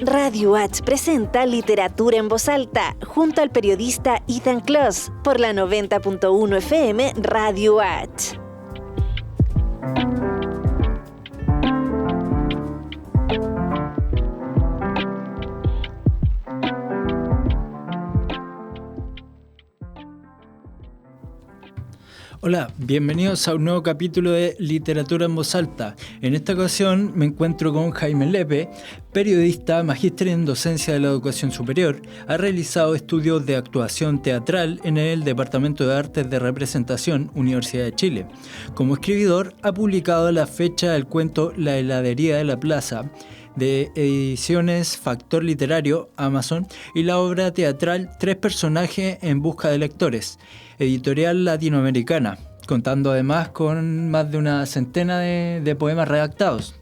Radio H presenta Literatura en Voz Alta junto al periodista Ethan Kloss por la 90.1 FM Radio H. Hola, bienvenidos a un nuevo capítulo de Literatura en Voz Alta. En esta ocasión me encuentro con Jaime Lepe, periodista, magíster en docencia de la educación superior. Ha realizado estudios de actuación teatral en el Departamento de Artes de Representación, Universidad de Chile. Como escribidor, ha publicado a la fecha el cuento La heladería de la plaza, de ediciones Factor Literario, Amazon, y la obra teatral Tres personajes en busca de lectores, editorial latinoamericana, contando además con más de una centena de poemas redactados.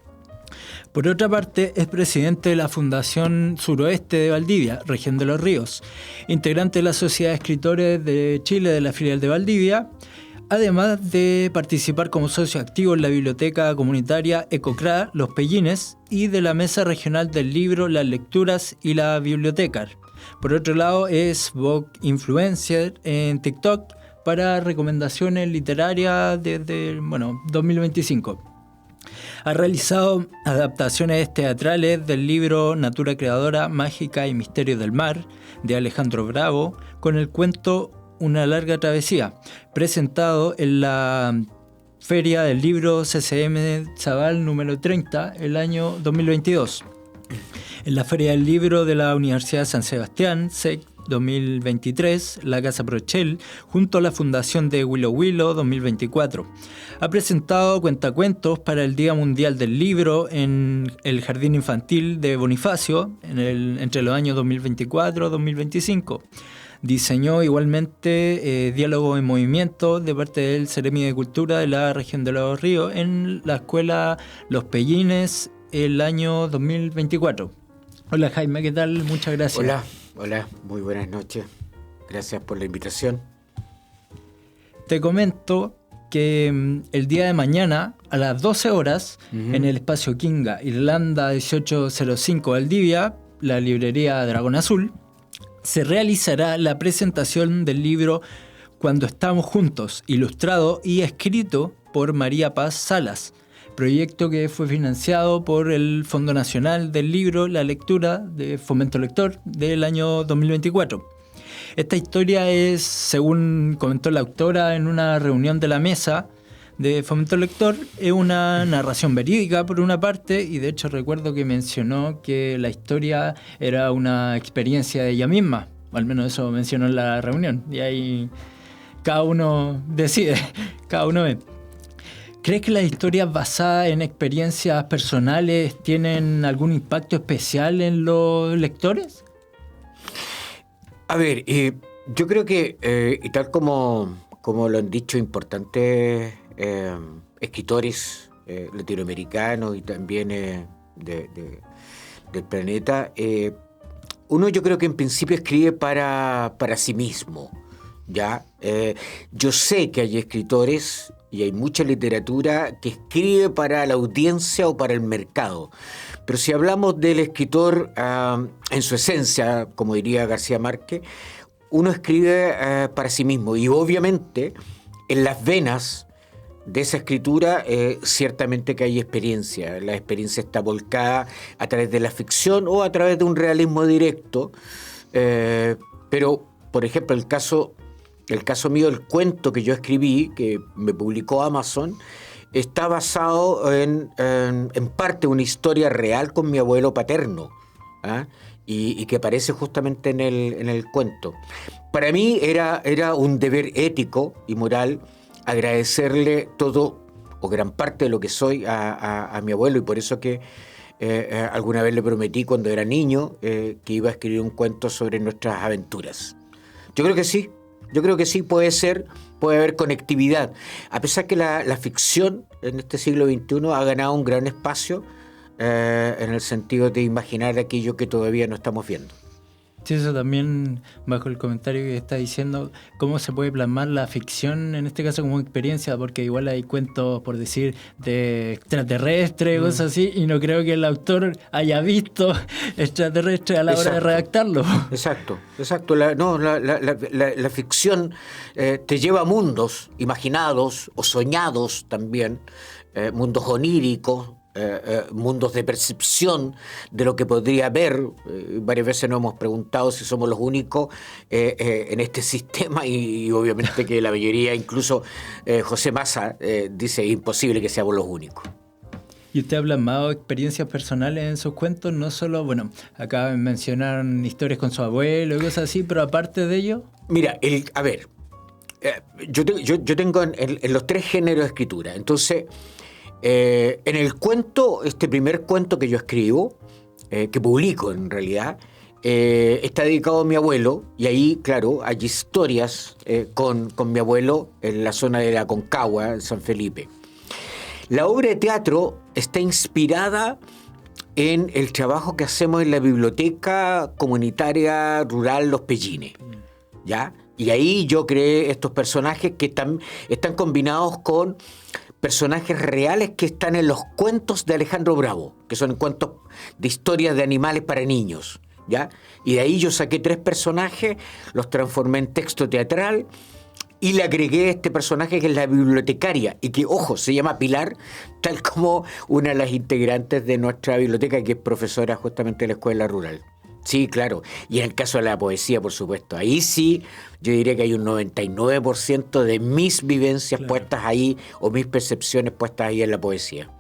Por otra parte, es presidente de la Fundación Suroeste de Valdivia, región de Los Ríos, integrante de la Sociedad de Escritores de Chile de la filial de Valdivia, además de participar como socio activo en la biblioteca comunitaria Ecocra Los Pellines y de la Mesa Regional del Libro, las Lecturas y la Biblioteca. Por otro lado, es Vogue Influencer en TikTok para recomendaciones literarias desde 2025. Ha realizado adaptaciones teatrales del libro Natura Creadora, Mágica y Misterios del Mar, de Alejandro Bravo, con el cuento Una larga travesía, presentado en la Feria del Libro CCM Zabal número 30 el año 2022. En la Feria del Libro de la Universidad de San Sebastián, SEC 2023, la Casa Prochel, junto a la Fundación de Willow Willow 2024. Ha presentado cuentacuentos para el Día Mundial del Libro en el Jardín Infantil de Bonifacio entre los años 2024 y 2025. Diseñó igualmente Diálogo en Movimiento de parte del Ceremi de Cultura de la región de Los Ríos en la escuela Los Pellines el año 2024. Hola Jaime, ¿qué tal? Muchas gracias. Hola, muy buenas noches. Gracias por la invitación. Te comento que el día de mañana a las 12 horas en el espacio Kinga, Irlanda 1805 Valdivia, la librería Dragón Azul, se realizará la presentación del libro Cuando estamos juntos, ilustrado y escrito por María Paz Salas, proyecto que fue financiado por el Fondo Nacional del Libro, la Lectura de Fomento Lector del año 2024. Esta historia es, según comentó la autora en una reunión de la mesa de Fomento Lector, es una narración verídica por una parte, y de hecho recuerdo que mencionó que la historia era una experiencia de ella misma, o al menos eso mencionó en la reunión, y ahí cada uno decide, cada uno ve. ¿Crees que las historias basadas en experiencias personales tienen algún impacto especial en los lectores? A ver, yo creo que, y tal como lo han dicho importantes escritores latinoamericanos y también del planeta, uno yo creo que en principio escribe para sí mismo, ¿ya? Yo sé que hay escritores y hay mucha literatura que escribe para la audiencia o para el mercado. Pero si hablamos del escritor en su esencia, como diría García Márquez, uno escribe para sí mismo. Y obviamente en las venas de esa escritura ciertamente que hay experiencia. La experiencia está volcada a través de la ficción o a través de un realismo directo. Pero, por ejemplo, el caso mío, el cuento que yo escribí, que me publicó Amazon, está basado en parte una historia real con mi abuelo paterno, ¿ah? Y que aparece justamente en el cuento. Para mí era un deber ético y moral agradecerle todo o gran parte de lo que soy a mi abuelo, y por eso que alguna vez le prometí cuando era niño que iba a escribir un cuento sobre nuestras aventuras. Yo creo que sí, puede haber conectividad. A pesar que la ficción en este siglo XXI ha ganado un gran espacio en el sentido de imaginar aquello que todavía no estamos viendo. Sí, eso también, bajo el comentario que está diciendo, cómo se puede plasmar la ficción, en este caso como experiencia, porque igual hay cuentos, por decir, de extraterrestres, cosas así, y no creo que el autor haya visto extraterrestres a la hora de redactarlo. Exacto. La ficción te lleva a mundos imaginados o soñados también, mundos oníricos, mundos de percepción de lo que podría haber. Varias veces nos hemos preguntado si somos los únicos en este sistema y obviamente que la mayoría, incluso José Massa, dice imposible que seamos los únicos. Y usted ha plasmado experiencias personales en sus cuentos, no solo, bueno, acá mencionaron historias con su abuelo y cosas así, pero aparte de ello... Mira, yo tengo en los 3 géneros de escritura, entonces... en el cuento, este primer cuento que yo escribo, que publico en realidad, está dedicado a mi abuelo, y ahí, claro, hay historias con mi abuelo en la zona de la Aconcagua, en San Felipe. La obra de teatro está inspirada en el trabajo que hacemos en la biblioteca comunitaria rural Los Pellines, ¿ya? Y ahí yo creé estos personajes que están combinados con personajes reales que están en los cuentos de Alejandro Bravo, que son cuentos de historias de animales para niños, ¿ya? Y de ahí yo saqué 3 personajes, los transformé en texto teatral y le agregué este personaje que es la bibliotecaria y que, ojo, se llama Pilar, tal como una de las integrantes de nuestra biblioteca, que es profesora justamente de la escuela rural. Sí, claro. Y en el caso de la poesía, por supuesto, ahí sí, yo diría que hay un 99% de mis vivencias puestas ahí, o mis percepciones puestas ahí en la poesía.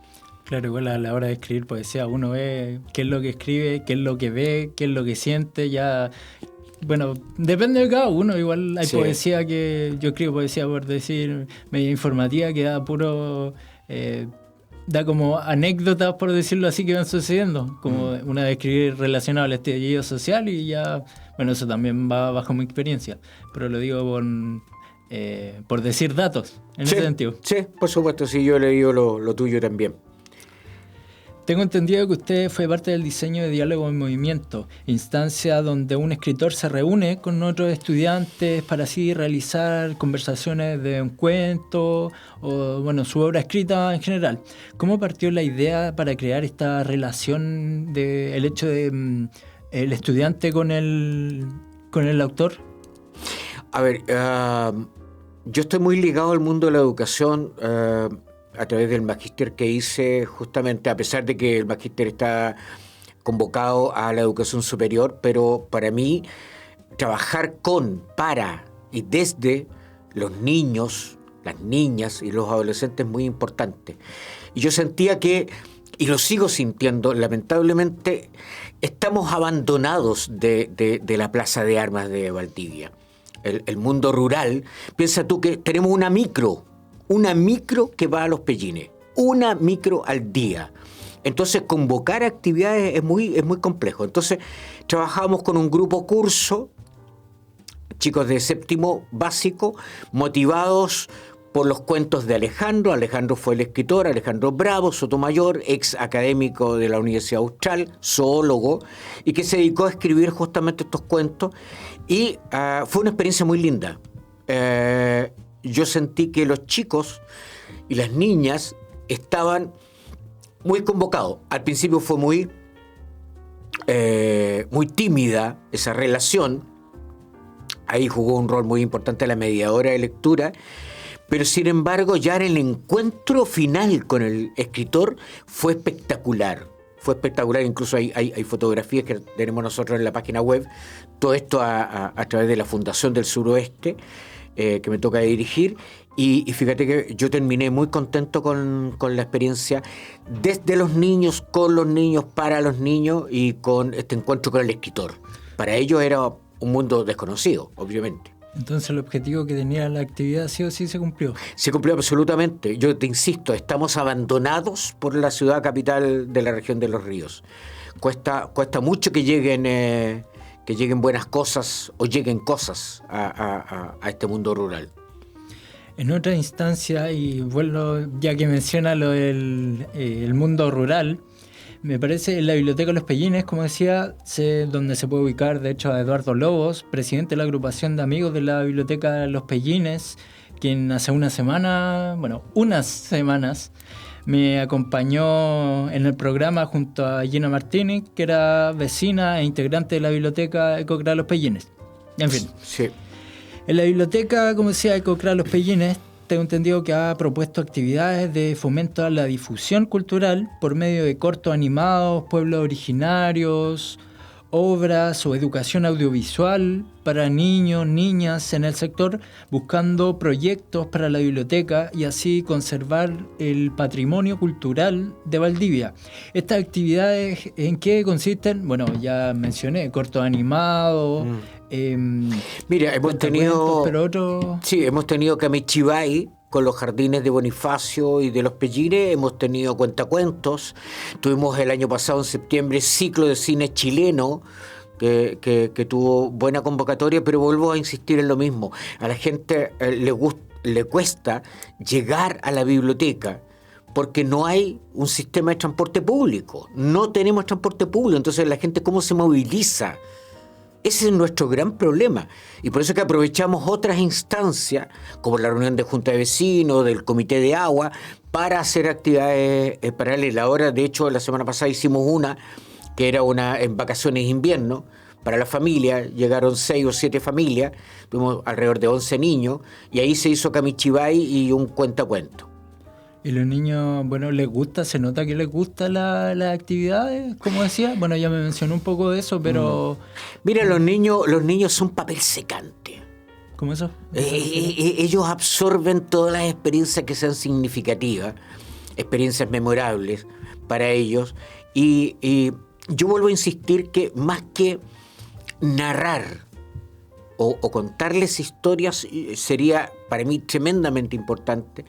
Claro, igual a la hora de escribir poesía uno ve qué es lo que escribe, qué es lo que ve, qué es lo que siente, ya... Bueno, depende de cada uno. Igual hay poesía que... Yo escribo poesía, por decir, media informativa, que da puro... da como anécdotas, por decirlo así, que van sucediendo, como una de escribir relacionado al estallido social, y ya, bueno, eso también va bajo mi experiencia, pero lo digo por decir datos, en ese sentido. Sí, por supuesto, sí, yo he leído lo tuyo también. Tengo entendido que usted fue parte del diseño de Diálogo en Movimiento, instancia donde un escritor se reúne con otros estudiantes para así realizar conversaciones de un cuento o, bueno, su obra escrita en general. ¿Cómo partió la idea para crear esta relación el hecho de el estudiante con el autor? A ver, yo estoy muy ligado al mundo de la educación, a través del magíster que hice, justamente a pesar de que el magíster está convocado a la educación superior, pero para mí trabajar para y desde los niños, las niñas y los adolescentes es muy importante. Y yo sentía que, y lo sigo sintiendo, lamentablemente estamos abandonados de la Plaza de Armas de Valdivia. El mundo rural, piensa tú que tenemos una micro que va a Los Pellines, una micro al día. Entonces, convocar actividades es muy complejo. Entonces, trabajamos con un grupo curso, chicos de 7º básico, motivados por los cuentos de Alejandro. Alejandro fue el escritor, Alejandro Bravo, Sotomayor, ex académico de la Universidad Austral, zoólogo, y que se dedicó a escribir justamente estos cuentos. Y fue una experiencia muy linda. Yo sentí que los chicos y las niñas estaban muy convocados. Al principio fue muy tímida esa relación. Ahí jugó un rol muy importante la mediadora de lectura. Pero sin embargo, ya en el encuentro final con el escritor fue espectacular. Fue espectacular, incluso hay fotografías que tenemos nosotros en la página web. Todo esto a través de la Fundación del Suroeste, que me toca dirigir, y fíjate que yo terminé muy contento con la experiencia desde los niños, con los niños, para los niños, y con este encuentro con el escritor. Para ellos era un mundo desconocido, obviamente. Entonces el objetivo que tenía la actividad sí o sí se cumplió. Se cumplió absolutamente. Yo te insisto, estamos abandonados por la ciudad capital de la región de Los Ríos. Cuesta mucho que lleguen buenas cosas o lleguen cosas a este mundo rural. En otra instancia, y vuelvo ya que menciona lo del el mundo rural, Me parece en la Biblioteca Los Pellines, como decía, donde se puede ubicar, de hecho, a Eduardo Lobos, presidente de la agrupación de amigos de la Biblioteca Los Pellines, quien hace unas semanas me acompañó en el programa junto a Gina Martínez, que era vecina e integrante de la Biblioteca Ecocra Los Pellines. En fin. Sí. En la biblioteca, como decía, Ecocra Los Pellines, tengo entendido que ha propuesto actividades de fomento a la difusión cultural por medio de cortos animados, pueblos originarios, obras o educación audiovisual para niños, niñas en el sector, buscando proyectos para la biblioteca y así conservar el patrimonio cultural de Valdivia. Estas actividades, ¿en qué consisten? Bueno, ya mencioné, cortos animados. Mira, hemos tenido Kamichibay con los jardines de Bonifacio y de Los Pellines, hemos tenido cuentacuentos, tuvimos el año pasado en septiembre ciclo de cine chileno que tuvo buena convocatoria, pero vuelvo a insistir en lo mismo, a la gente le cuesta llegar a la biblioteca porque no hay un sistema de transporte público, no tenemos transporte público, entonces la gente ¿cómo se moviliza? Ese es nuestro gran problema y por eso es que aprovechamos otras instancias como la reunión de Junta de Vecinos, del Comité de Agua, para hacer actividades paralelas. Ahora, de hecho, la semana pasada hicimos una que era una en vacaciones de invierno para la familia, llegaron 6 o 7 familias, tuvimos alrededor de 11 niños y ahí se hizo Kamichibay y un cuentacuento. ¿Y los niños, bueno, les gusta, se nota que les gusta las actividades, como decía? Bueno, ya me mencionó un poco de eso, pero... Mira, los niños son papel secante. ¿Cómo eso? Ellos absorben todas las experiencias que sean significativas, experiencias memorables para ellos, y yo vuelvo a insistir que más que narrar o contarles historias, sería para mí tremendamente importante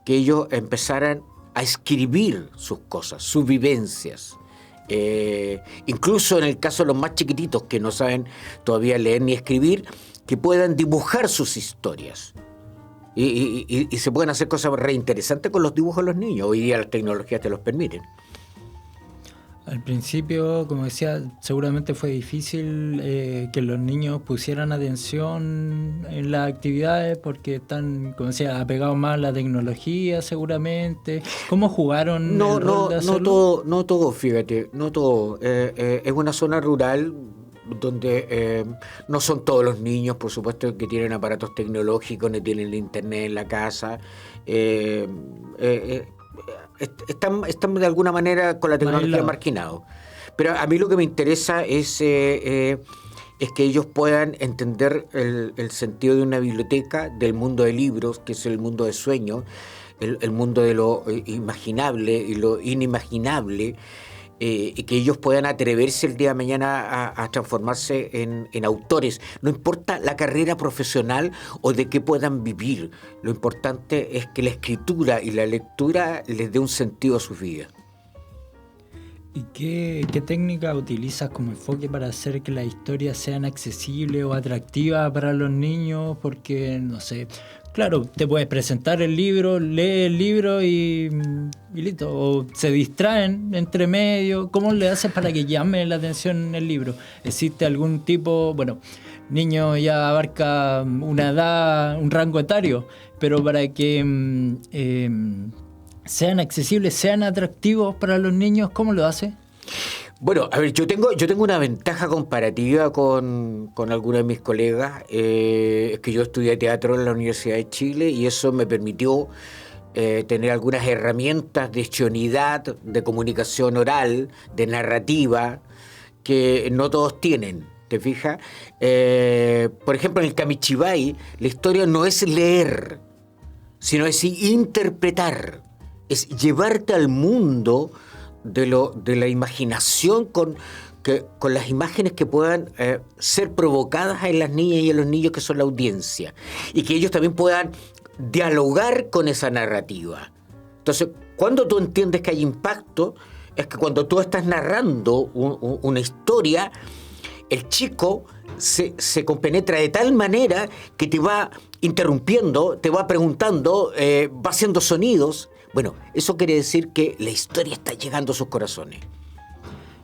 que ellos empezaran a escribir sus cosas, sus vivencias. Incluso en el caso de los más chiquititos que no saben todavía leer ni escribir, que puedan dibujar sus historias. Y se pueden hacer cosas re interesantes con los dibujos de los niños. Hoy día las tecnologías te los permiten. Al principio, como decía, seguramente fue difícil que los niños pusieran atención en las actividades porque están, como decía, apegados más a la tecnología seguramente. ¿Cómo jugaron? No todo, fíjate, no todo. Es una zona rural donde no son todos los niños, por supuesto, que tienen aparatos tecnológicos, ni tienen el internet en la casa. Están de alguna manera con la tecnología marginados. Pero a mí lo que me interesa es que ellos puedan entender el sentido de una biblioteca, del mundo de libros, que es el mundo de sueños, el mundo de lo imaginable y lo inimaginable, y que ellos puedan atreverse el día de mañana a transformarse en autores. No importa la carrera profesional o de qué puedan vivir, lo importante es que la escritura y la lectura les dé un sentido a sus vidas. ¿Y qué técnica utilizas como enfoque para hacer que las historias sean accesibles o atractivas para los niños? Porque, no sé, claro, te puedes presentar el libro, lee el libro y listo. O se distraen entre medio. ¿Cómo le haces para que llame la atención el libro? ¿Existe algún tipo, bueno, niño ya abarca una edad, un rango etario, pero para que sean accesibles, sean atractivos para los niños, ¿cómo lo hace? Bueno, a ver, yo tengo una ventaja comparativa con algunos de mis colegas. Es que yo estudié teatro en la Universidad de Chile y eso me permitió tener algunas herramientas de histrionidad, de comunicación oral, de narrativa, que no todos tienen. ¿Te fijas? Por ejemplo, en el Kamichibay, la historia no es leer, sino es interpretar. Es llevarte al mundo de la imaginación con las imágenes que puedan ser provocadas en las niñas y en los niños que son la audiencia, y que ellos también puedan dialogar con esa narrativa. Entonces, cuando tú entiendes que hay impacto, es que cuando tú estás narrando una historia, el chico se compenetra de tal manera que te va interrumpiendo, te va preguntando, va haciendo sonidos. Bueno, eso quiere decir que la historia está llegando a sus corazones.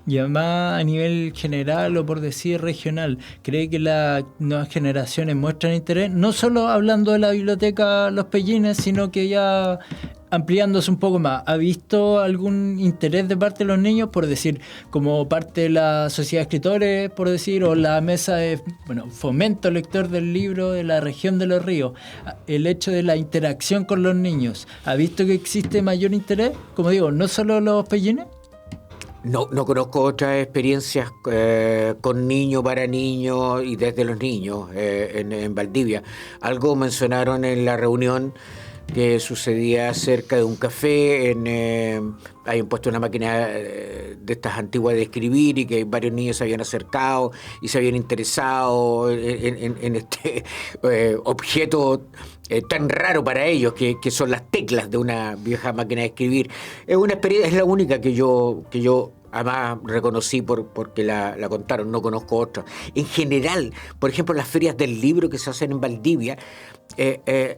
Y además a nivel general o por decir regional, ¿cree que las nuevas generaciones muestran interés? No solo hablando de la biblioteca Los Pellines, sino que ya ampliándose un poco más. ¿Ha visto algún interés de parte de los niños, por decir, como parte de la sociedad de escritores, por decir, o la mesa de fomento lector del libro de la región de Los Ríos? El hecho de la interacción con los niños, ¿ha visto que existe mayor interés? Como digo, no solo Los Pellines. No conozco otras experiencias con niños, para niños y desde los niños en Valdivia. Algo mencionaron en la reunión que sucedía cerca de un café. Habían puesto una máquina de estas antiguas de escribir y que varios niños se habían acercado y se habían interesado en este objeto tan raro para ellos que son las teclas de una vieja máquina de escribir. Es una experiencia, es la única que yo además reconocí porque la contaron, no conozco otra. En general, por ejemplo, las ferias del libro que se hacen en Valdivia,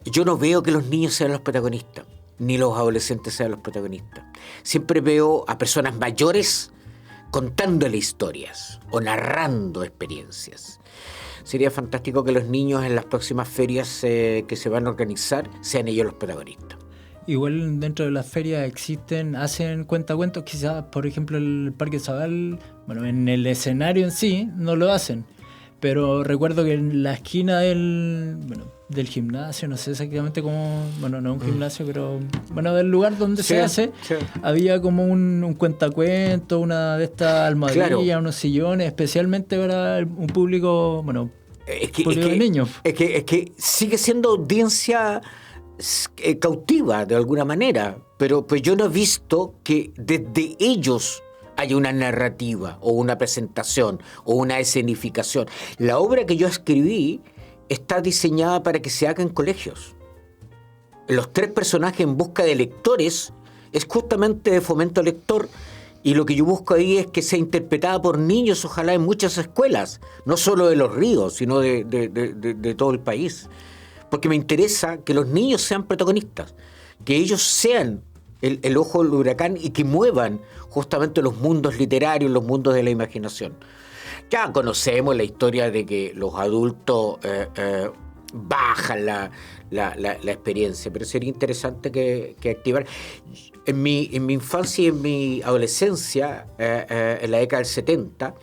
yo no veo que los niños sean los protagonistas, ni los adolescentes sean los protagonistas. Siempre veo a personas mayores contándole historias o narrando experiencias. Sería fantástico que los niños en las próximas ferias que se van a organizar sean ellos los protagonistas. Igual dentro de las ferias hacen cuentacuentos, quizás por ejemplo el Parque Zabal, en el escenario en sí no lo hacen, pero recuerdo que en la esquina del gimnasio, no sé exactamente cómo, no un gimnasio, pero del lugar donde se hace, había como un cuentacuento, una de estas almohadillas, claro, unos sillones, especialmente para un público, público de niños. Es que sigue siendo audiencia cautiva de alguna manera, pero pues yo no he visto que desde ellos haya una narrativa o una presentación o una escenificación. La obra que yo escribí está diseñada para que se haga en colegios. Los 3 personajes en busca de lectores es justamente de fomento lector, y lo que yo busco ahí es que sea interpretada por niños, ojalá en muchas escuelas, no solo de Los Ríos, sino de todo el país. Porque me interesa que los niños sean protagonistas, que ellos sean el ojo del huracán y que muevan justamente los mundos literarios, los mundos de la imaginación. Ya conocemos la historia de que los adultos bajan la experiencia, pero sería interesante que activar. En mi infancia y en mi adolescencia, en la década del 70,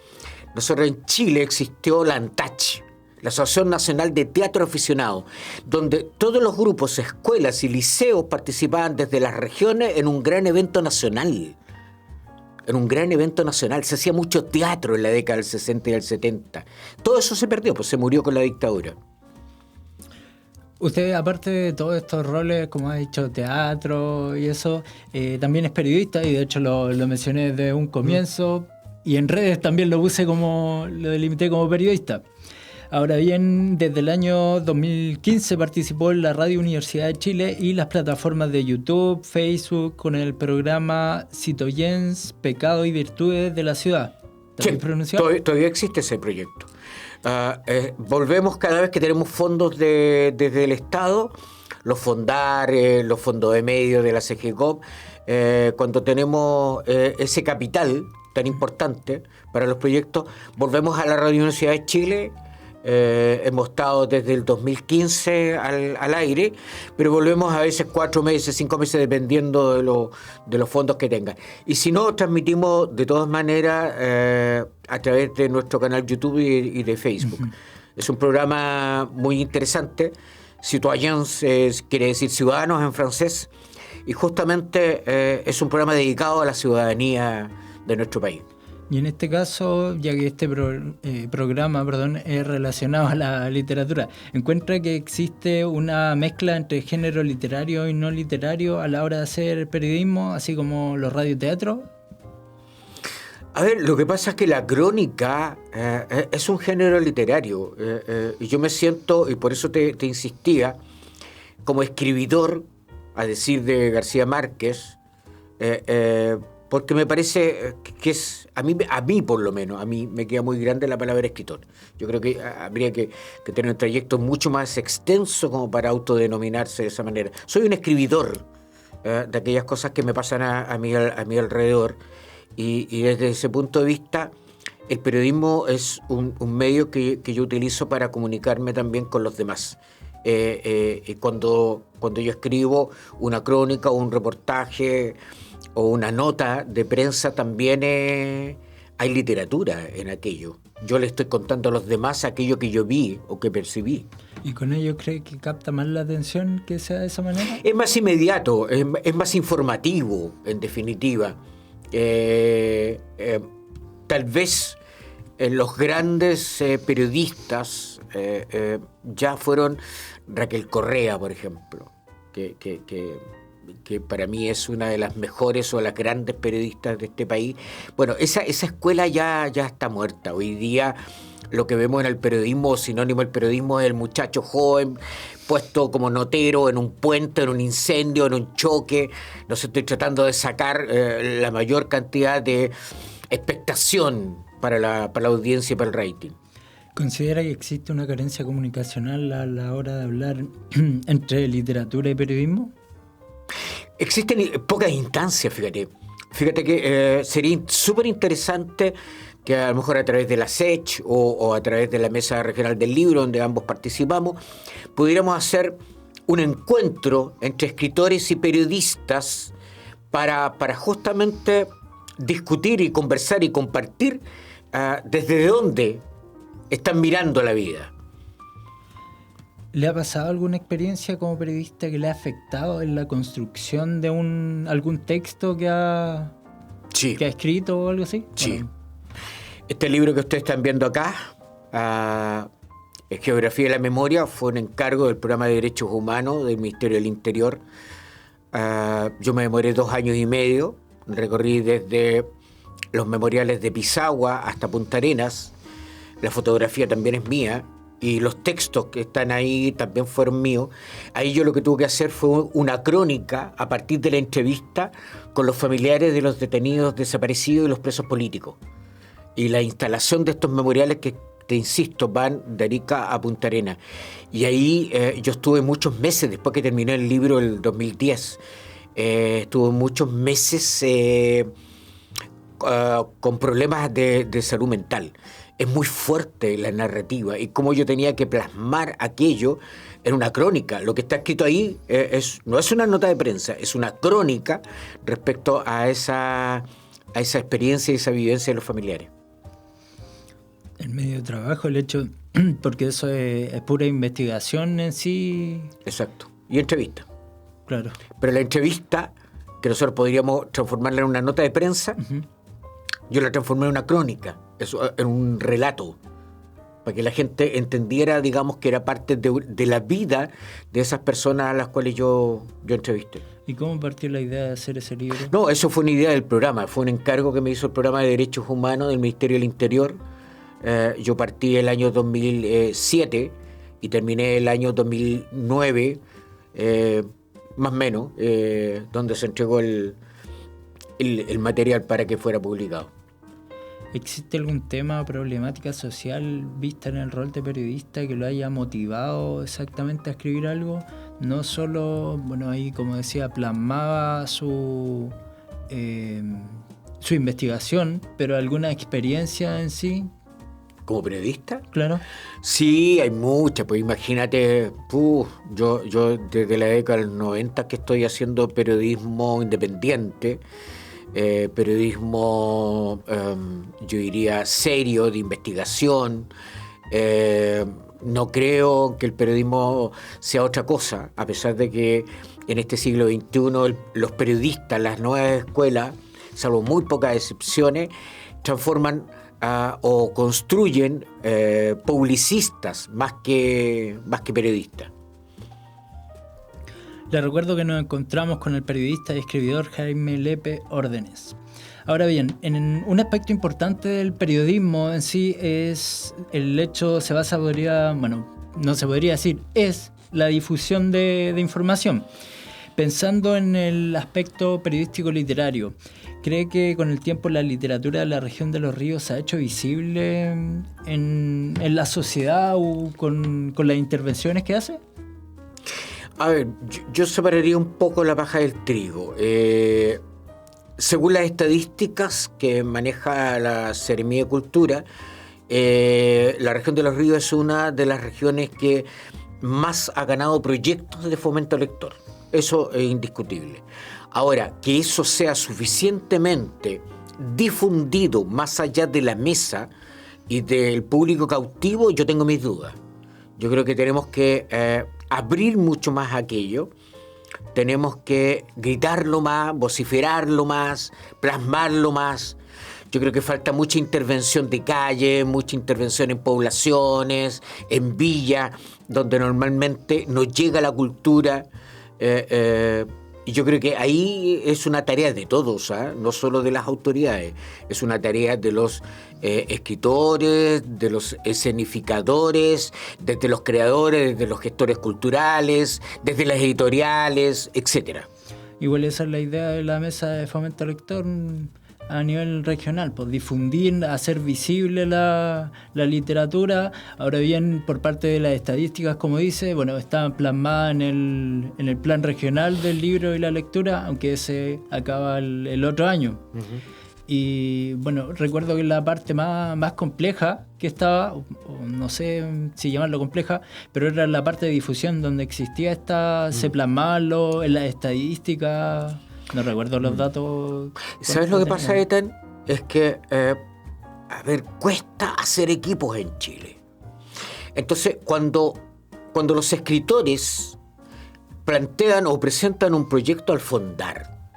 nosotros en Chile existió la ANTACH, la Asociación Nacional de Teatro Aficionado, donde todos los grupos, escuelas y liceos participaban desde las regiones en un gran evento nacional. Se hacía mucho teatro en la década del 60 y del 70. Todo eso se perdió, pues se murió con la dictadura. Usted, aparte de todos estos roles, como ha dicho, teatro y eso, también es periodista, y de hecho lo mencioné desde un comienzo, y en redes también lo delimité como periodista. Ahora bien, desde el año 2015 participó en la Radio Universidad de Chile y las plataformas de YouTube, Facebook, con el programa Citoyens, Pecado y Virtudes de la Ciudad. Sí, todavía existe ese proyecto. Volvemos cada vez que tenemos fondos desde el Estado, los Fondares, los fondos de medios de la CGCOP, cuando tenemos ese capital tan importante para los proyectos, volvemos a la Radio Universidad de Chile. Hemos estado desde el 2015 al aire, pero volvemos a veces 4 meses, 5 meses, dependiendo de los fondos que tengan. Y si no, transmitimos de todas maneras a través de nuestro canal YouTube y de Facebook. Uh-huh. Es un programa muy interesante. Citoyens quiere decir ciudadanos en francés, y justamente es un programa dedicado a la ciudadanía de nuestro país. Y en este caso, ya que este programa es relacionado a la literatura, ¿encuentra que existe una mezcla entre género literario y no literario a la hora de hacer periodismo, así como los radioteatros? A ver, lo que pasa es que la crónica es un género literario, y yo me siento, y por eso te insistía, como escribidor, a decir de García Márquez, porque me parece que es, a mí por lo menos, a mí me queda muy grande la palabra escritor. Yo creo que habría que tener un trayecto mucho más extenso como para autodenominarse de esa manera. Soy un escribidor de aquellas cosas que me pasan a mí alrededor, y desde ese punto de vista el periodismo es un medio que yo utilizo para comunicarme también con los demás. Cuando yo escribo una crónica o un reportaje o una nota de prensa, también hay literatura en aquello. Yo le estoy contando a los demás aquello que yo vi o que percibí. ¿Y con ello cree que capta más la atención que sea de esa manera? Es más inmediato, es más informativo, en definitiva. Tal vez los grandes periodistas ya fueron Raquel Correa, por ejemplo, que para mí es una de las mejores o las grandes periodistas de este país. Bueno, esa escuela ya está muerta. Hoy día lo que vemos en el periodismo, sinónimo del periodismo, es el muchacho joven puesto como notero en un puente, en un incendio, en un choque. No sé, estoy tratando de sacar la mayor cantidad de expectación para la audiencia y para el rating. ¿Considera que existe una carencia comunicacional a la hora de hablar entre literatura y periodismo? Existen pocas instancias, fíjate. Fíjate que sería súper interesante que a lo mejor a través de la SECH o a través de la Mesa Regional del Libro, donde ambos participamos, pudiéramos hacer un encuentro entre escritores y periodistas para justamente discutir y conversar y compartir desde dónde están mirando la vida. ¿Le ha pasado alguna experiencia como periodista que le ha afectado en la construcción de algún texto que ha escrito o algo así? Sí. Bueno. Este libro que ustedes están viendo acá, Geografía de la Memoria, fue un encargo del Programa de Derechos Humanos del Ministerio del Interior. Yo me demoré 2 años y medio, recorrí desde los memoriales de Pisagua hasta Punta Arenas. La fotografía también es mía y los textos que están ahí también fueron míos. Ahí yo lo que tuve que hacer fue una crónica a partir de la entrevista con los familiares de los detenidos desaparecidos y los presos políticos. Y la instalación de estos memoriales que, te insisto, van de Arica a Punta Arenas. Y ahí yo estuve muchos meses, después que terminé el libro el 2010, estuve muchos meses con problemas de salud mental. Es muy fuerte la narrativa y cómo yo tenía que plasmar aquello en una crónica. Lo que está escrito ahí no es una nota de prensa, es una crónica respecto a esa experiencia y esa vivencia de los familiares. El medio de trabajo, el hecho, porque eso es pura investigación en sí. Exacto. Y entrevista. Claro. Pero la entrevista, que nosotros podríamos transformarla en una nota de prensa, yo la transformé en una crónica, en un relato, para que la gente entendiera, digamos, que era parte de la vida de esas personas a las cuales yo entrevisté. ¿Y cómo partió la idea de hacer ese libro? No, eso fue una idea del programa, fue un encargo que me hizo el Programa de Derechos Humanos del Ministerio del Interior. Yo partí el año 2007 y terminé el año 2009, más o menos, donde se entregó el material para que fuera publicado. ¿Existe algún tema o problemática social vista en el rol de periodista que lo haya motivado exactamente a escribir algo? No solo, bueno, ahí como decía, plasmaba su investigación, pero alguna experiencia en sí. ¿Como periodista? Claro. Sí, hay muchas, pues imagínate, yo desde la década de los 90 que estoy haciendo periodismo independiente, periodismo, yo diría, serio, de investigación. No creo que el periodismo sea otra cosa, a pesar de que en este siglo XXI los periodistas, las nuevas escuelas, salvo muy pocas excepciones, transforman o construyen publicistas más que periodistas. Les recuerdo que nos encontramos con el periodista y escribidor Jaime Lepe Órdenes. Ahora bien, en un aspecto importante del periodismo en sí es el hecho, no se podría decir, es la difusión de información. Pensando en el aspecto periodístico literario, ¿cree que con el tiempo la literatura de la región de los ríos se ha hecho visible en la sociedad o con las intervenciones que hace? A ver, yo separaría un poco la paja del trigo. según las estadísticas que maneja la Seremía de Cultura, la región de Los Ríos es una de las regiones que más ha ganado proyectos de fomento lector. Eso es indiscutible. Ahora, que eso sea suficientemente difundido más allá de la mesa y del público cautivo, yo tengo mis dudas. Yo creo que tenemos que abrir mucho más aquello, tenemos que gritarlo más, vociferarlo más, plasmarlo más. Yo creo que falta mucha intervención de calle, mucha intervención en poblaciones, en villas, donde normalmente no llega la cultura. Y yo creo que ahí es una tarea de todos, no solo de las autoridades, es una tarea de los escritores, de los escenificadores, desde los creadores, desde los gestores culturales, desde las editoriales, etcétera. Igual esa es la idea de la mesa de fomento lector a nivel regional, pues difundir, hacer visible la literatura. Ahora bien, por parte de las estadísticas, como dice, bueno, está plasmada en el plan regional del libro y la lectura, aunque ese acaba el otro año. Uh-huh. Y bueno, recuerdo que la parte más compleja que estaba, o no sé si llamarlo compleja, pero era la parte de difusión donde existía se plasmaban en las estadísticas. No recuerdo los datos. ¿Sabes lo que pasa, Ethan? Es que, cuesta hacer equipos en Chile. Entonces, cuando los escritores plantean o presentan un proyecto al fondar,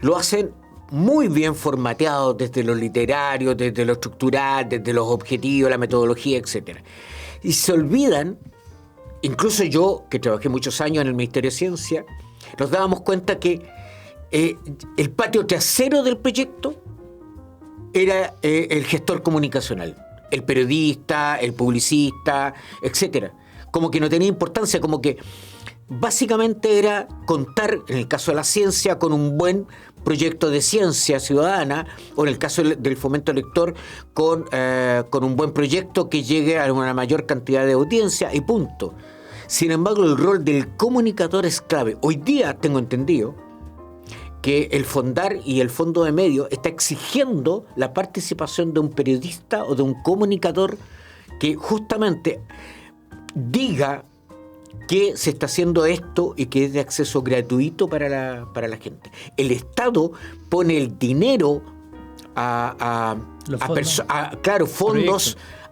lo hacen muy bien formateado desde lo literario, desde lo estructural, desde los objetivos, la metodología, etc. Y se olvidan, incluso yo, que trabajé muchos años en el Ministerio de Ciencia, nos dábamos cuenta que el patio trasero del proyecto era el gestor comunicacional, el periodista, el publicista, etcétera. Como que no tenía importancia, como que básicamente era contar, en el caso de la ciencia, con un buen proyecto de ciencia ciudadana, o en el caso del fomento lector, con un buen proyecto que llegue a una mayor cantidad de audiencia y punto. Sin embargo, el rol del comunicador es clave. Hoy día tengo entendido que el Fondar y el Fondo de Medios está exigiendo la participación de un periodista o de un comunicador que justamente diga que se está haciendo esto y que es de acceso gratuito para la gente. El Estado pone el dinero a fondos,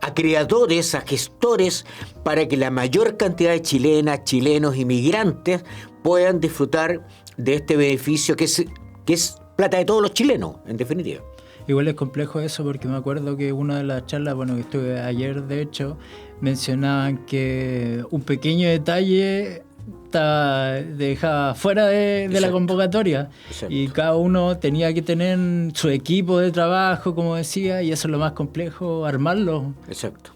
a creadores, a gestores, para que la mayor cantidad de chilenas, chilenos, inmigrantes puedan disfrutar de este beneficio que es plata de todos los chilenos, en definitiva. Igual es complejo eso, porque me acuerdo que una de las charlas, que estuve ayer, de hecho, mencionaban que un pequeño detalle dejaba fuera de la convocatoria. Exacto. Y cada uno tenía que tener su equipo de trabajo, como decía, y eso es lo más complejo, armarlo. Exacto.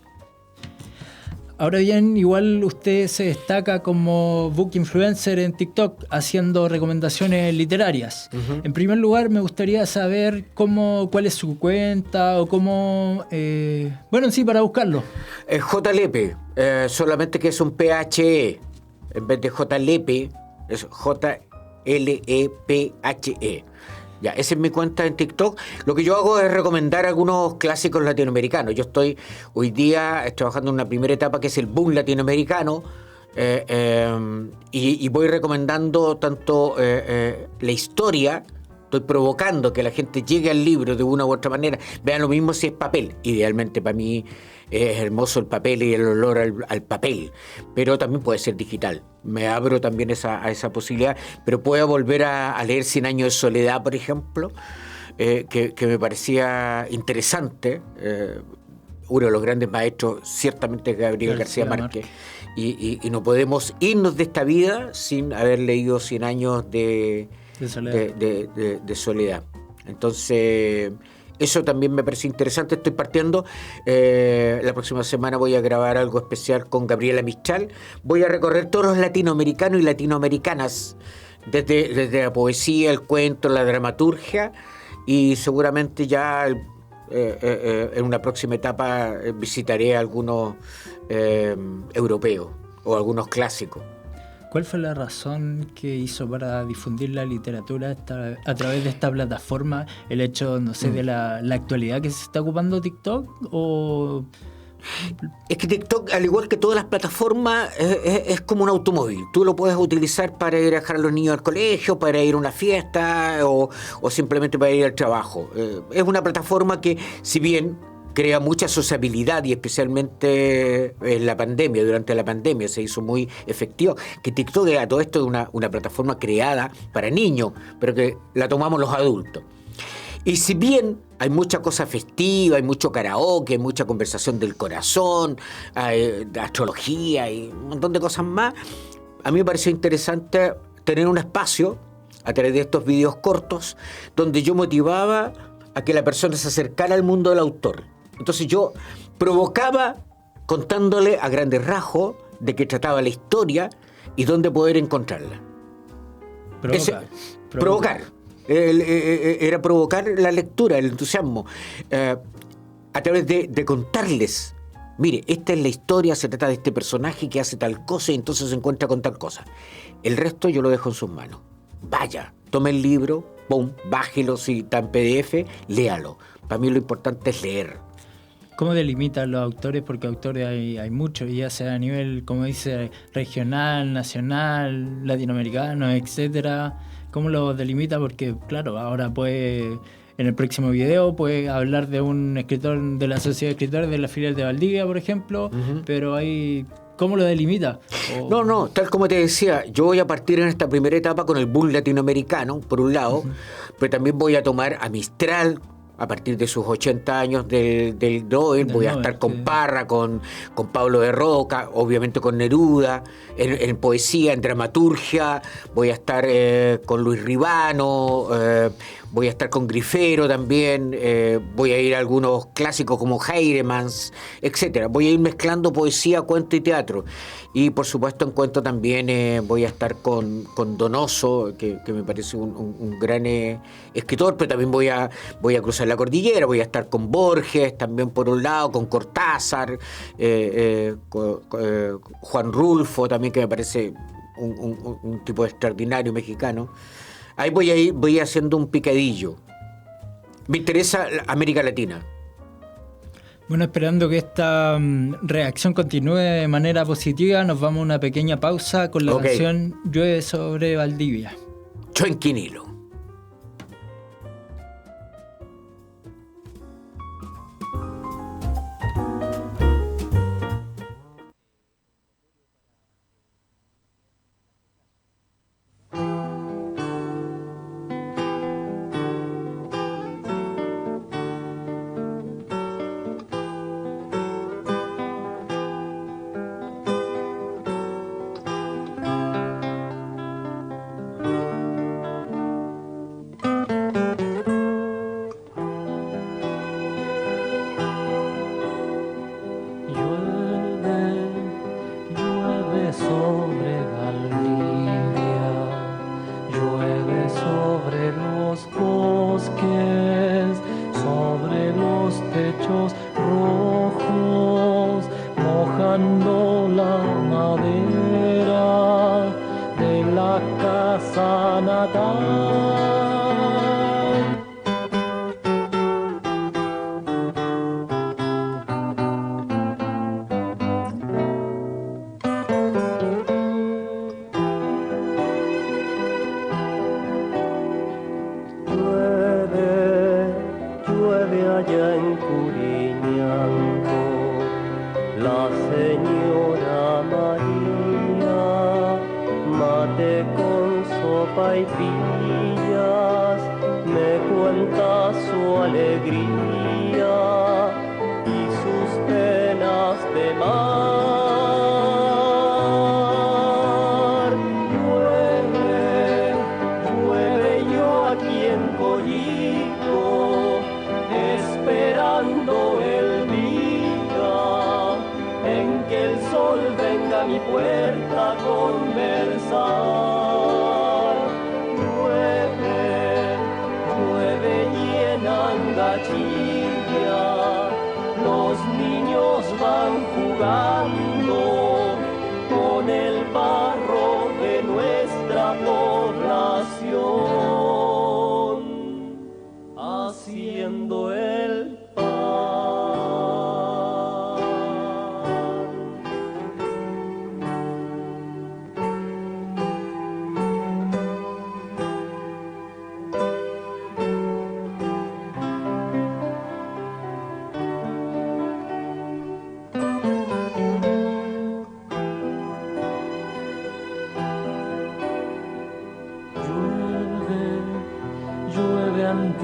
Ahora bien, igual usted se destaca como book influencer en TikTok haciendo recomendaciones literarias. Uh-huh. En primer lugar, me gustaría saber cuál es su cuenta o cómo... para buscarlo. JLepe, solamente que es un PHE. En vez de JLepe, es JLEPHE. Ya, esa es mi cuenta en TikTok. Lo que yo hago es recomendar algunos clásicos latinoamericanos. Yo estoy hoy día trabajando en una primera etapa que es el boom latinoamericano, y voy recomendando tanto la historia. Estoy provocando que la gente llegue al libro de una u otra manera. Vean lo mismo si es papel. Idealmente para mí es hermoso el papel y el olor al papel, pero también puede ser digital. Me abro también a esa posibilidad, pero puedo volver a leer 100 años de soledad, por ejemplo, que me parecía interesante. Uno de los grandes maestros ciertamente es Gabriel García Márquez, y no podemos irnos de esta vida sin haber leído 100 años de soledad. Entonces, eso también me parece interesante. Estoy partiendo. La próxima semana voy a grabar algo especial con Gabriela Mistral. Voy a recorrer todos los latinoamericanos y latinoamericanas, desde la poesía, el cuento, la dramaturgia, y seguramente ya en una próxima etapa visitaré algunos europeos o algunos clásicos. ¿Cuál fue la razón que hizo para difundir la literatura a través de esta plataforma? ¿El hecho, no sé, de la actualidad que se está ocupando TikTok? ¿O...? Es que TikTok, al igual que todas las plataformas, es como un automóvil. Tú lo puedes utilizar para ir a dejar a los niños al colegio, para ir a una fiesta o simplemente para ir al trabajo. Es una plataforma que, si bien crea mucha sociabilidad, y especialmente en la pandemia, durante la pandemia se hizo muy efectivo, que TikTok a todo esto es una plataforma creada para niños, pero que la tomamos los adultos. Y si bien hay mucha cosa festiva, hay mucho karaoke, hay mucha conversación del corazón, hay astrología y un montón de cosas más, a mí me pareció interesante tener un espacio a través de estos videos cortos donde yo motivaba a que la persona se acercara al mundo del autor. Entonces yo provocaba contándole a grandes rasgos de qué trataba la historia y dónde poder encontrarla. Provocar. Era provocar la lectura, el entusiasmo, a través de contarles, mire, esta es la historia, se trata de este personaje que hace tal cosa y entonces se encuentra con tal cosa. El resto yo lo dejo en sus manos. Vaya, tome el libro, pum, bájelo si está en PDF, léalo. Para mí lo importante es leer. ¿Cómo delimitan los autores? Porque autores hay muchos, ya sea a nivel, como dice, regional, nacional, latinoamericano, etcétera. ¿Cómo lo delimita? Porque, claro, ahora en el próximo video puede hablar de un escritor de la Sociedad de Escritores de la filial de Valdivia, por ejemplo, pero ¿cómo lo delimita? No, tal como te decía, yo voy a partir en esta primera etapa con el boom latinoamericano, por un lado, pero también voy a tomar a Mistral, a partir de sus 80 años del Nobel, voy a estar con Parra, con Pablo de Roca, obviamente con Neruda, en poesía, en dramaturgia, voy a estar con Luis Ribano, voy a estar con Grifero también, voy a ir a algunos clásicos como Heiremans, etcétera. Voy a ir mezclando poesía, cuento y teatro. Y por supuesto en cuento también voy a estar con Donoso, que me parece un gran escritor, pero también voy a cruzar la cordillera, voy a estar con Borges también por un lado, con Cortázar, Juan Rulfo también, que me parece un tipo extraordinario mexicano. Ahí voy haciendo un picadillo. Me interesa América Latina. Bueno, esperando que esta reacción continúe de manera positiva, nos vamos a una pequeña pausa con la canción Llueve sobre Valdivia. Choenquinilo. Los niños van jugando con el barro de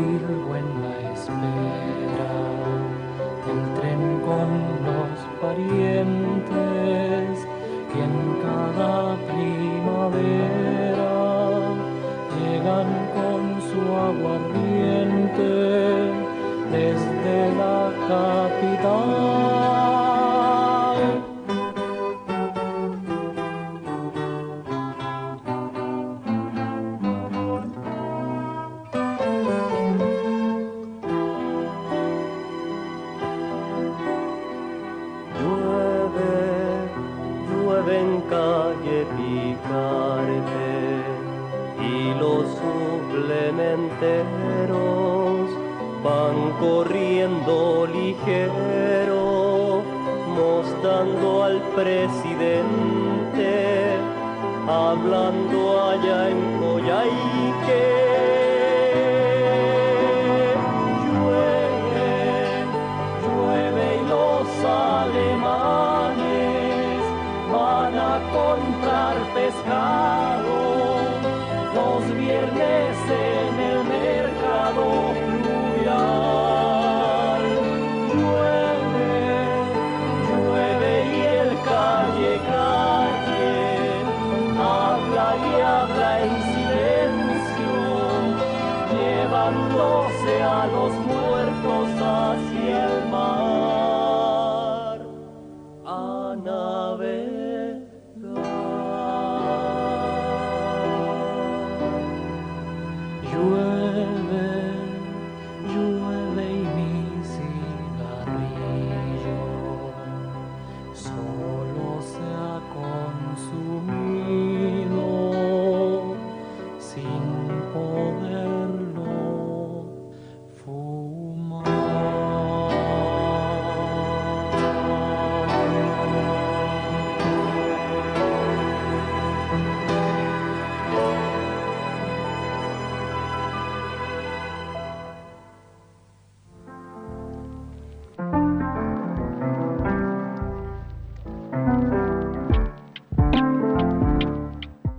tilbo en la espera del tren con los parientes que en cada primavera llegan con su aguardiente desde la capital. Llueve en calle Picarte y los suplementeros van corriendo ligero, mostrando al presidente, hablando allá en Coyhaique. Llueve y los alemanes van a comprar pescado los viernes en el mercado fluvial. Llueve y el calle habla y habla en silencio, llevándose a los muertos hacia el mar a navegar. Llueve y mi cigarrillo solo se ha consumido sin poderlo fumar.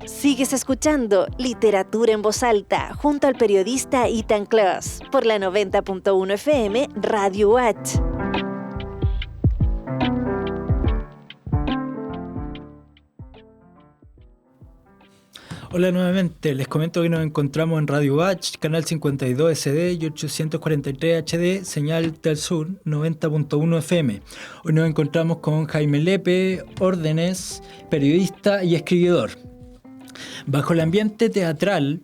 Sigues escuchando Literatura en Voz Alta junto al periodista Ethan Kloss por la 90.1 FM Radio Watch. Hola nuevamente, les comento que nos encontramos en Radio Watch, canal 52 SD y 843 HD, señal Telsur 90.1 FM. Hoy nos encontramos con Jaime Lepe, órdenes, periodista y escribidor. Bajo el ambiente teatral,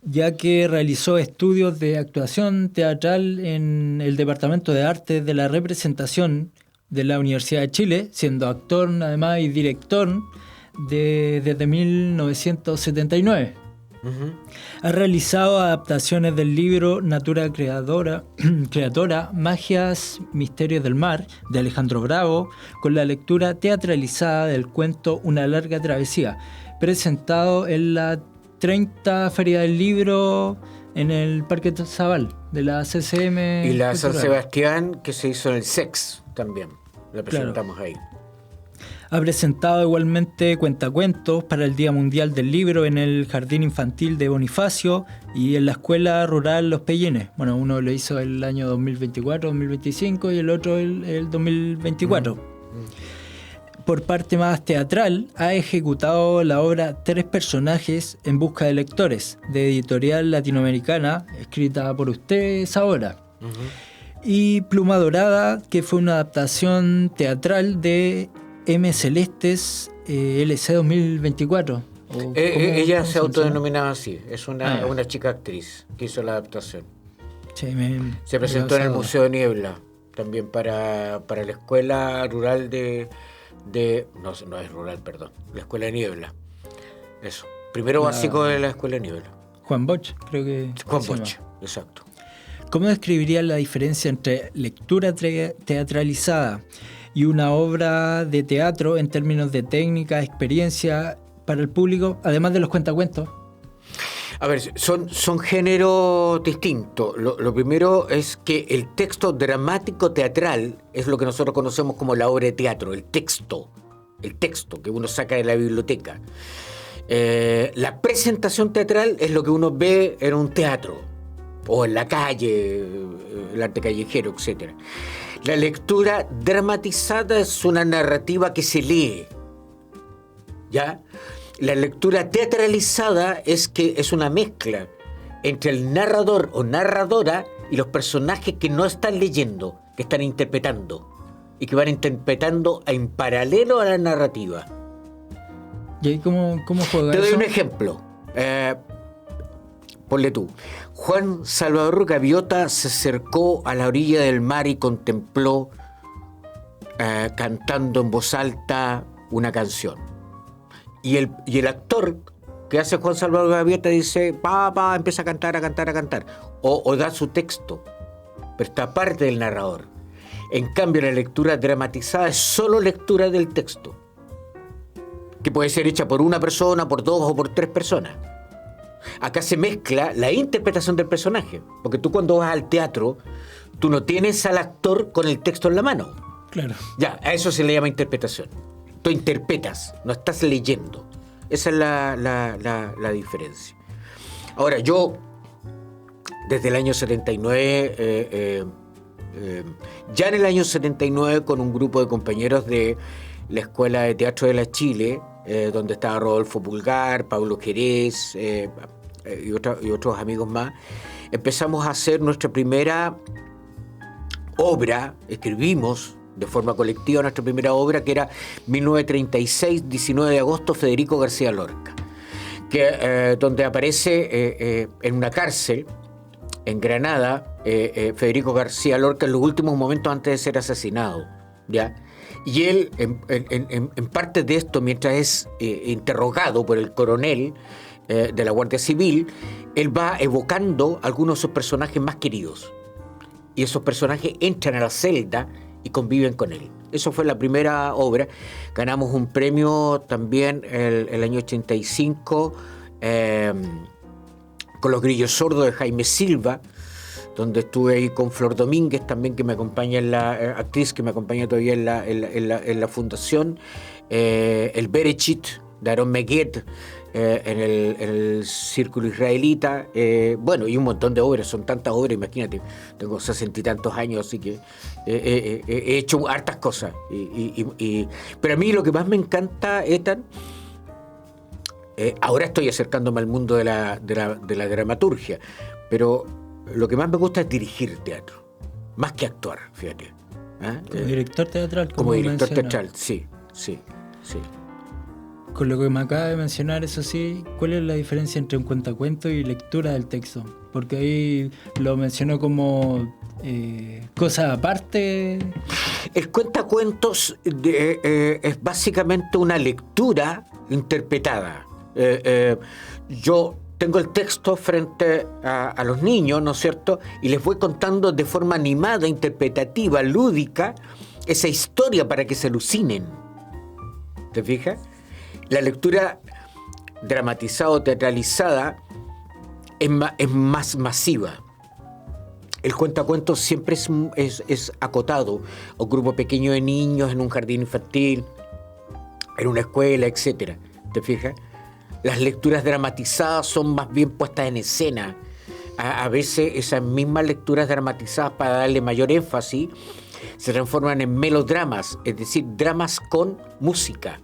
ya que realizó estudios de actuación teatral en el Departamento de Artes de la Representación de la Universidad de Chile, siendo actor además y director desde 1979. Uh-huh. Ha realizado adaptaciones del libro Natura Creadora, Magias, Misterios del Mar, de Alejandro Bravo, con la lectura teatralizada del cuento Una larga travesía, presentado en la 30 Feria del Libro en el Parque Zabal de la CCM. Y la San Sebastián, que se hizo en el SEX también, la presentamos ahí. Ha presentado igualmente cuentacuentos para el Día Mundial del Libro en el Jardín Infantil de Bonifacio y en la Escuela Rural Los Pellines. Bueno, uno lo hizo el año 2024-2025 y el otro el 2024. Por parte más teatral, ha ejecutado la obra Tres personajes en busca de lectores, de Editorial Latinoamericana, escrita por ustedes ahora. Y Pluma Dorada, que fue una adaptación teatral de M. Celestes LC 2024. Ella se autodenominaba así, es una chica actriz que hizo la adaptación. Sí, se presentó en el Museo de Niebla, también para la Escuela Rural no es rural, perdón, la Escuela de Niebla. Eso, primero básico de la Escuela de Niebla. Juan Bosch, creo que... Juan Bosch, exacto. ¿Cómo describiría la diferencia entre lectura teatralizada y una obra de teatro en términos de técnica, experiencia para el público, además de los cuentacuentos? A ver, son géneros distintos. Lo primero es que el texto dramático teatral es lo que nosotros conocemos como la obra de teatro, el texto que uno saca de la biblioteca. La presentación teatral es lo que uno ve en un teatro, o en la calle, el arte callejero, etc. La lectura dramatizada es una narrativa que se lee, ¿ya? La lectura teatralizada es una mezcla entre el narrador o narradora y los personajes que no están leyendo, que están interpretando y que van interpretando en paralelo a la narrativa. ¿Y ahí cómo juega Te doy eso? un ejemplo. Ponle tú. Juan Salvador Gaviota se acercó a la orilla del mar y contempló cantando en voz alta una canción. Y el actor que hace Juan Salvador Gaviota dice, empieza a cantar. O da su texto, pero está parte del narrador. En cambio, la lectura dramatizada es solo lectura del texto, que puede ser hecha por una persona, por dos o por tres personas. Acá se mezcla la interpretación del personaje, porque tú cuando vas al teatro, tú no tienes al actor con el texto en la mano. Claro. Ya, a eso se le llama interpretación. Tú interpretas, no estás leyendo. Esa es la diferencia. Ahora, yo, desde el año 79, ya en el año 79, con un grupo de compañeros de la Escuela de Teatro de la Chile, donde estaba Rodolfo Pulgar, Pablo Jerez y otros amigos más, empezamos a hacer nuestra primera obra. Escribimos de forma colectiva nuestra primera obra, que era 1936, 19 de agosto, Federico García Lorca, donde aparece en una cárcel en Granada Federico García Lorca en los últimos momentos antes de ser asesinado, ¿ya? Y él, en parte de esto, mientras es interrogado por el coronel de la Guardia Civil, él va evocando algunos de sus personajes más queridos. Y esos personajes entran a la celda y conviven con él. Eso fue la primera obra. Ganamos un premio también el año 85 con Los Grillos Sordos de Jaime Silva, donde estuve ahí con Flor Domínguez también, que me acompaña actriz que me acompaña todavía en la fundación, el Berechit de Aaron Meguet, en el Círculo Israelita, bueno, y un montón de obras, son tantas obras, imagínate, tengo 60 y tantos años, así que he hecho hartas cosas, pero a mí lo que más me encanta, Ethan, ahora estoy acercándome al mundo de la dramaturgia, pero lo que más me gusta es dirigir teatro, más que actuar, fíjate. Como director teatral. Como director menciona. teatral, sí. Con lo que me acaba de mencionar, eso sí, ¿cuál es la diferencia entre un cuentacuentos y lectura del texto? Porque ahí lo mencionó como cosa aparte. El cuentacuentos es básicamente una lectura interpretada. Yo tengo el texto frente a los niños, ¿no es cierto? Y les voy contando de forma animada, interpretativa, lúdica, esa historia para que se alucinen. ¿Te fijas? La lectura dramatizada o teatralizada es más masiva. El cuentacuentos siempre es acotado a un grupo pequeño de niños en un jardín infantil, en una escuela, etc. ¿Te fijas? Las lecturas dramatizadas son más bien puestas en escena. A veces esas mismas lecturas dramatizadas, para darle mayor énfasis, se transforman en melodramas, es decir, dramas con música.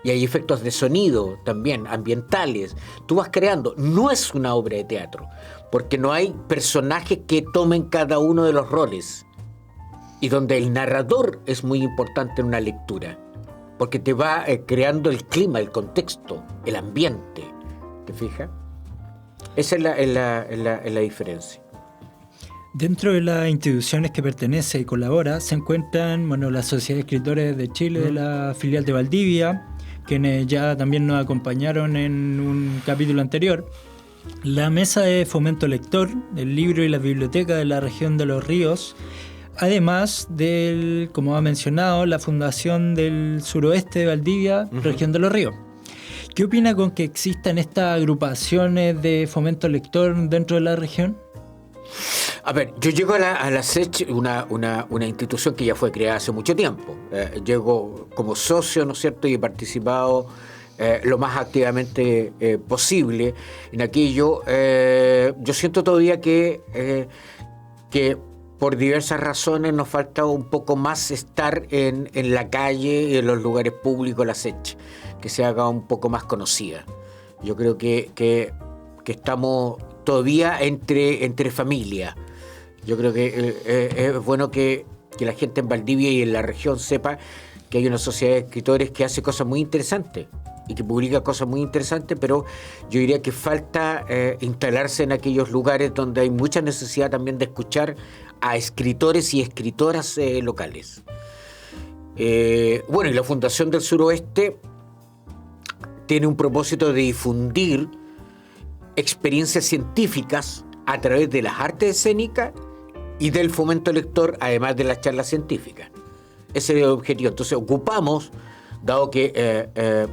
Y hay efectos de sonido también, ambientales. Tú vas creando. No es una obra de teatro, porque no hay personajes que tomen cada uno de los roles. Y donde el narrador es muy importante en una lectura, porque te va creando el clima, el contexto, el ambiente. ¿Te fijas? Esa es la diferencia. Dentro de las instituciones que pertenece y colabora se encuentran, la Sociedad de Escritores de Chile, de la filial de Valdivia, quienes ya también nos acompañaron en un capítulo anterior, la Mesa de Fomento Lector, el libro y la biblioteca de la región de Los Ríos, además del, como ha mencionado, la Fundación del Suroeste de Valdivia, región de Los Ríos. ¿Qué opina con que existan estas agrupaciones de fomento lector dentro de la región? A ver, yo llego a la SECH, una institución que ya fue creada hace mucho tiempo. Llego como socio, ¿no es cierto? Y he participado lo más activamente posible en aquello. Yo siento todavía que por diversas razones nos falta un poco más estar en la calle, en los lugares públicos, la SECH, que se haga un poco más conocida. Yo creo que estamos todavía entre familia. Yo creo que es bueno que la gente en Valdivia y en la región sepa que hay una sociedad de escritores que hace cosas muy interesantes y que publica cosas muy interesantes, pero yo diría que falta instalarse en aquellos lugares donde hay mucha necesidad también de escuchar a escritores y escritoras locales. Bueno, y la Fundación del Suroeste tiene un propósito de difundir experiencias científicas a través de las artes escénicas y del fomento lector, además de las charlas científicas. Ese es el objetivo. Entonces ocupamos, dado que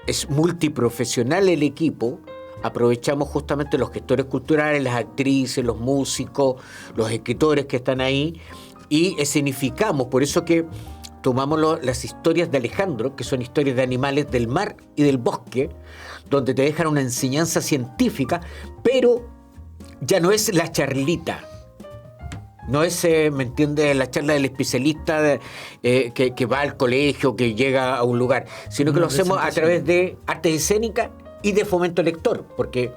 es multiprofesional el equipo, aprovechamos justamente los gestores culturales, las actrices, los músicos, los escritores que están ahí, y escenificamos. Por eso que tomamos las historias de Alejandro, que son historias de animales del mar y del bosque, donde te dejan una enseñanza científica, pero ya no es la charlita. No es, ¿me entiendes?, la charla del especialista que va al colegio, que llega a un lugar, sino que lo hacemos a través de artes escénicas y de fomento lector, porque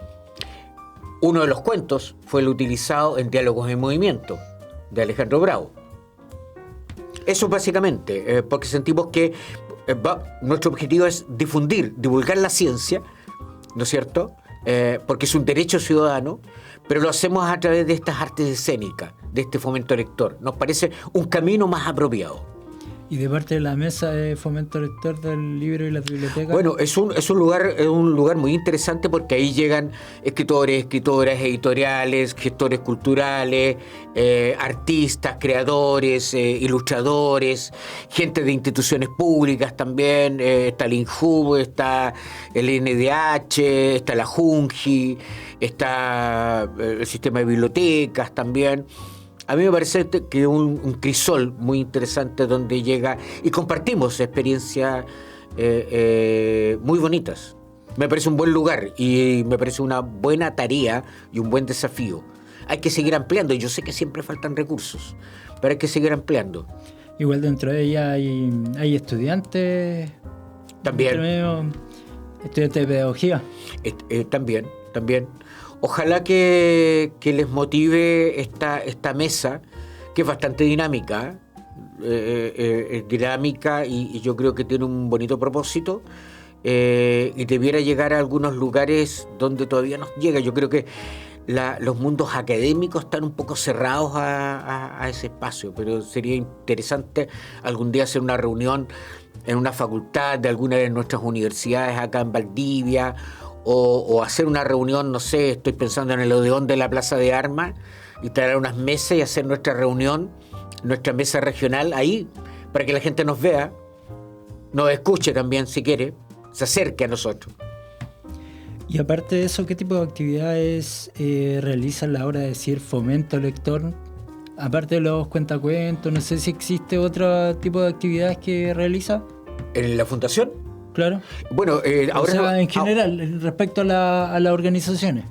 uno de los cuentos fue el utilizado en Diálogos en Movimiento, de Alejandro Bravo. Eso básicamente, porque sentimos que nuestro objetivo es divulgar la ciencia, ¿no es cierto?, porque es un derecho ciudadano, pero lo hacemos a través de estas artes escénicas, de este fomento lector. Nos parece un camino más apropiado. Y de parte de la mesa de fomento lector del libro y la biblioteca. Bueno, es un lugar muy interesante, porque ahí llegan escritores, escritoras, editoriales, gestores culturales, artistas, creadores, ilustradores, gente de instituciones públicas también. Está el INJUB, está el NDH, está la JUNGI, está el sistema de bibliotecas también. A mí me parece que es un crisol muy interesante donde llega y compartimos experiencias muy bonitas. Me parece un buen lugar y me parece una buena tarea y un buen desafío. Hay que seguir ampliando. Yo sé que siempre faltan recursos, pero hay que seguir ampliando. Igual dentro de ella hay estudiantes. También. Estudiantes de pedagogía. También. Ojalá que les motive esta mesa, que es bastante dinámica, y yo creo que tiene un bonito propósito, y debiera llegar a algunos lugares donde todavía no llega. Yo creo que los mundos académicos están un poco cerrados a ese espacio, pero sería interesante algún día hacer una reunión en una facultad de alguna de nuestras universidades acá en Valdivia, o hacer una reunión, no sé, estoy pensando en el Odeón de la Plaza de Armas, y traer unas mesas y hacer nuestra reunión, nuestra mesa regional ahí, para que la gente nos vea, nos escuche también si quiere, se acerque a nosotros. Y aparte de eso, ¿qué tipo de actividades realiza a la hora de decir fomento lector? Aparte de los cuentacuentos, no sé si existe otro tipo de actividades que realiza. ¿En la fundación? Claro. Bueno, ahora... O sea, en general, respecto a las organizaciones.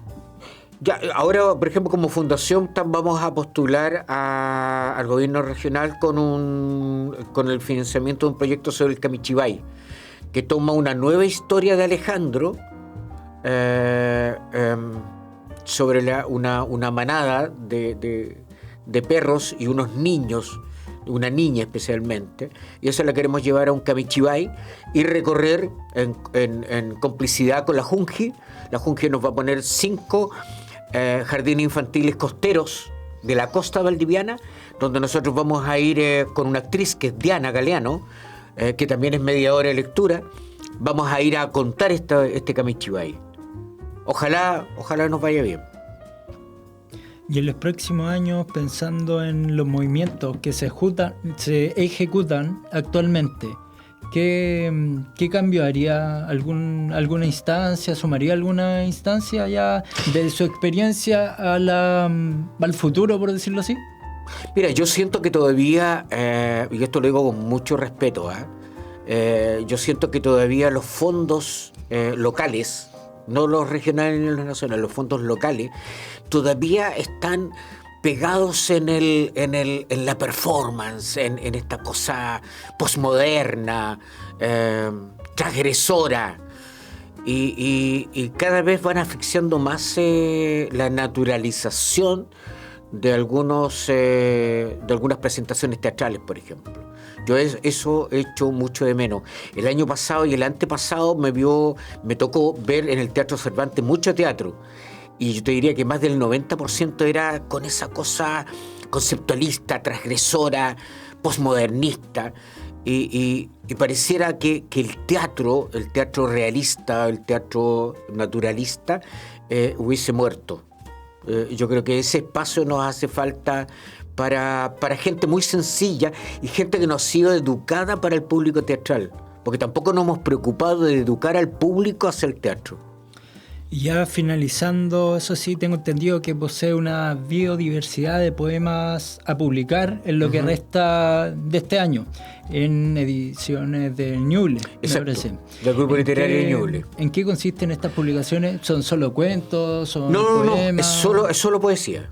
Ya, ahora, por ejemplo, como fundación vamos a postular al gobierno regional con el financiamiento de un proyecto sobre el Camichibay, que toma una nueva historia de Alejandro sobre una manada de perros y unos niños, una niña especialmente, y eso la queremos llevar a un Camichibay y recorrer en complicidad con la JUNGI. La JUNGI nos va a poner 5 jardines infantiles costeros de la costa valdiviana, donde nosotros vamos a ir con una actriz que es Diana Galeano, que también es mediadora de lectura. Vamos a ir a contar este Camichibay. Ojalá nos vaya bien. Y en los próximos años, pensando en los movimientos que se ejecutan actualmente, ¿qué cambio haría? ¿Alguna instancia? ¿Sumaría alguna instancia ya de su experiencia al futuro, por decirlo así? Mira, yo siento que todavía, y esto lo digo con mucho respeto, Yo siento que todavía los fondos locales, no los regionales ni los nacionales, los fondos locales, todavía están pegados en la performance, en esta cosa posmoderna, transgresora, y cada vez van asfixiando más la naturalización de algunas presentaciones teatrales, por ejemplo. Yo eso he hecho mucho de menos. El año pasado y el antepasado me tocó ver en el Teatro Cervantes mucho teatro. Y yo te diría que más del 90% era con esa cosa conceptualista, transgresora, posmodernista. Y pareciera que el teatro realista, el teatro naturalista, hubiese muerto. Yo creo que ese espacio nos hace falta para gente muy sencilla y gente que no ha sido educada para el público teatral, porque tampoco nos hemos preocupado de educar al público hacia el teatro. Y ya finalizando, eso sí, tengo entendido que posee una biodiversidad de poemas a publicar en lo que resta de este año, en ediciones de Ñuble, me parece. Del Grupo Literario Ñuble. ¿En qué consisten estas publicaciones? ¿Son solo cuentos? ¿Son poemas? No, es solo poesía.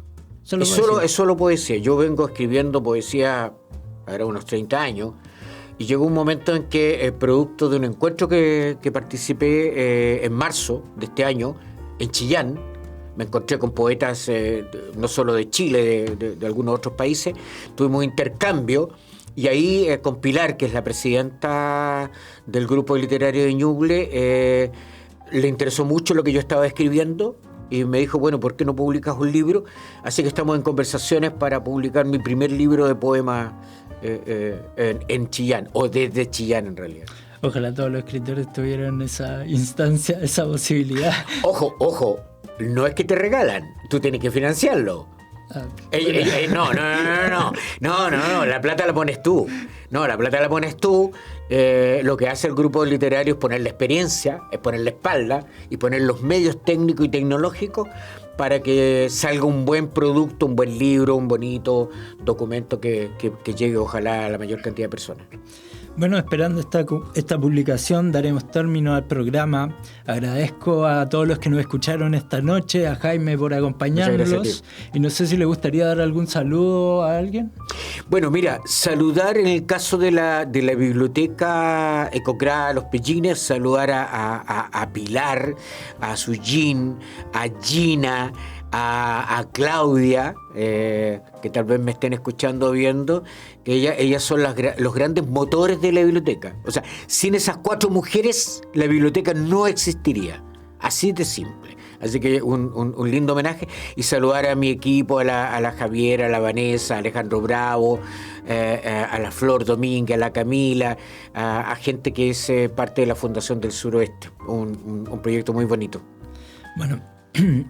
Es solo poesía. Yo vengo escribiendo poesía ahora unos 30 años. Y llegó un momento en que, producto de un encuentro que participé en marzo de este año, en Chillán, me encontré con poetas no solo de Chile, de algunos otros países, tuvimos intercambio, y ahí con Pilar, que es la presidenta del Grupo Literario de Ñuble, le interesó mucho lo que yo estaba escribiendo, y me dijo, bueno, ¿por qué no publicas un libro? Así que estamos en conversaciones para publicar mi primer libro de poemas en Chillán, o desde Chillán en realidad. Ojalá todos los escritores tuvieran esa instancia, esa posibilidad. Ojo, no es que te regalan, tú tienes que financiarlo. No, la plata la pones tú. Lo que hace el grupo literario es poner la experiencia, es poner la espalda y poner los medios técnicos y tecnológicos para que salga un buen producto, un buen libro, un bonito documento que llegue ojalá a la mayor cantidad de personas. Bueno, esperando esta publicación, daremos término al programa. Agradezco a todos los que nos escucharon esta noche, a Jaime por acompañarnos. Y no sé si le gustaría dar algún saludo a alguien. Bueno, mira, saludar en el caso de la biblioteca Ecocra Los Pellines, saludar a Pilar, a Sujin, a Gina, a Claudia, que tal vez me estén escuchando o viendo, que ellas son los grandes motores de la biblioteca. O sea, sin esas 4 mujeres la biblioteca no existiría, así de simple. Así que un lindo homenaje, y saludar a mi equipo, a la Javiera, a la Vanessa, a Alejandro Bravo, a la Flor Domínguez, a la Camila, a gente que es parte de la Fundación del Suroeste, un proyecto muy bonito. Bueno,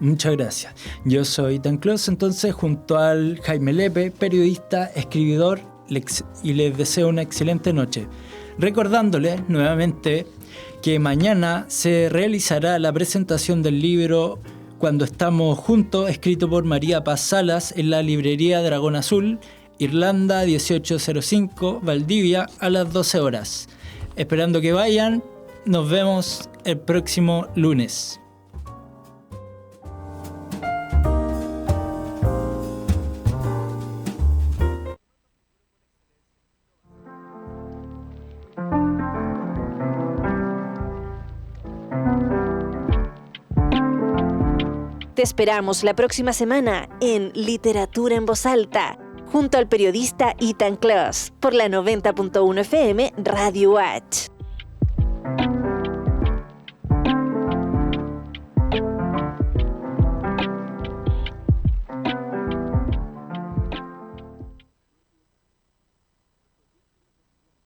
muchas gracias. Yo soy Tan Clos, entonces, junto al Jaime Lepe, periodista, escribidor, y les deseo una excelente noche. Recordándoles nuevamente que mañana se realizará la presentación del libro Cuando estamos juntos, escrito por María Paz Salas, en la librería Dragón Azul, Irlanda 1805, Valdivia, a las 12 horas. Esperando que vayan, nos vemos el próximo lunes. Te esperamos la próxima semana en Literatura en Voz Alta, junto al periodista Ethan Clos, por la 90.1 FM Radio Watch.